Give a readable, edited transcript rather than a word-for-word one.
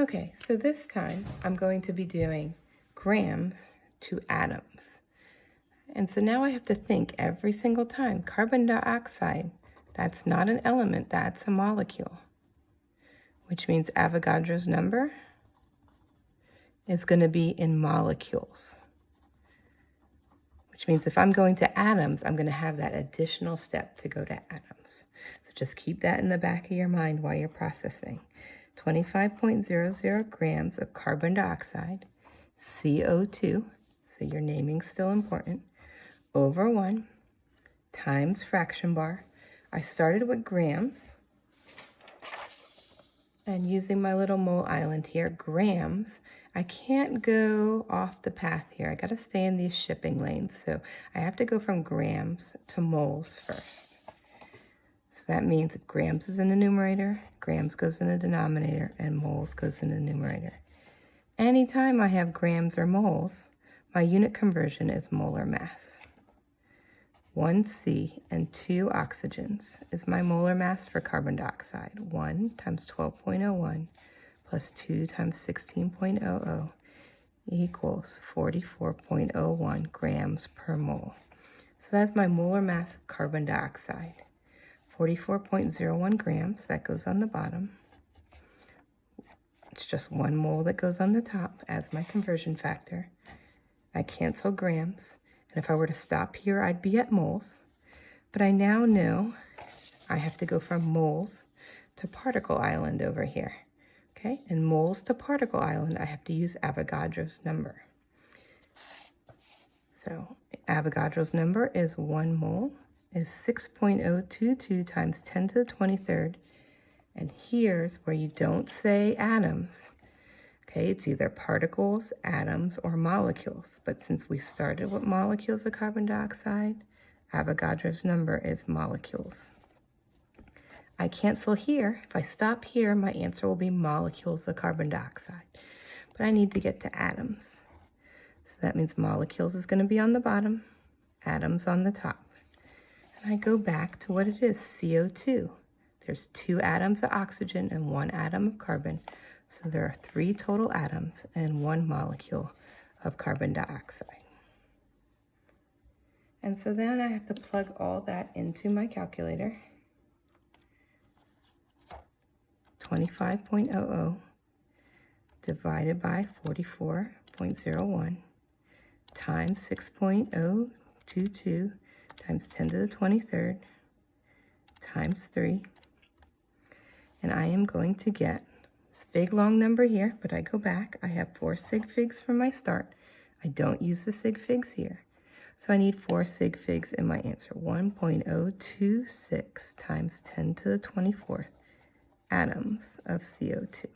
Okay, so this time I'm going to be doing grams to atoms. And so now I have to think every single time, carbon dioxide, that's not an element, that's a molecule, which means Avogadro's number is going to be in molecules, which means if I'm going to atoms, I'm going to have that additional step to go to atoms. So just keep that in the back of your mind while you're processing. 25.00 grams of carbon dioxide, CO2, so your naming's still important, over 1 times fraction bar. I started with grams, and using my little mole island here, grams, I can't go off the path here. I gotta stay in these shipping lanes, so I have to go from grams to moles first. So that means if grams is in the numerator, grams goes in the denominator, and moles goes in the numerator. Anytime I have grams or moles, my unit conversion is molar mass. 1 C and 2 oxygens is my molar mass for carbon dioxide. 1 times 12.01 plus 2 times 16.00 equals 44.01 grams per mole. So that's my molar mass of carbon dioxide. 44.01 grams, that goes on the bottom. It's just 1 mole that goes on the top as my conversion factor. I cancel grams. And if I were to stop here, I'd be at moles. But I now know I have to go from moles to particle island over here. Okay, and moles to particle island, I have to use Avogadro's number. So Avogadro's number is 1 mole is 6.022 times 10 to the 23rd. And here's where you don't say atoms. Okay, it's either particles, atoms, or molecules. But since we started with molecules of carbon dioxide, Avogadro's number is molecules. I cancel here. If I stop here, my answer will be molecules of carbon dioxide. But I need to get to atoms. So that means molecules is going to be on the bottom, atoms on the top. And I go back to what it is, CO2. There's 2 atoms of oxygen and 1 atom of carbon. So there are 3 total atoms and 1 molecule of carbon dioxide. And so then I have to plug all that into my calculator. 25.00 divided by 44.01 times 6.022 times 10 to the 23rd times 3. And I am going to get this big long number here, but I go back. I have 4 sig figs from my start. I don't use the sig figs here. So I need 4 sig figs in my answer. 1.026 times 10 to the 24th atoms of CO2.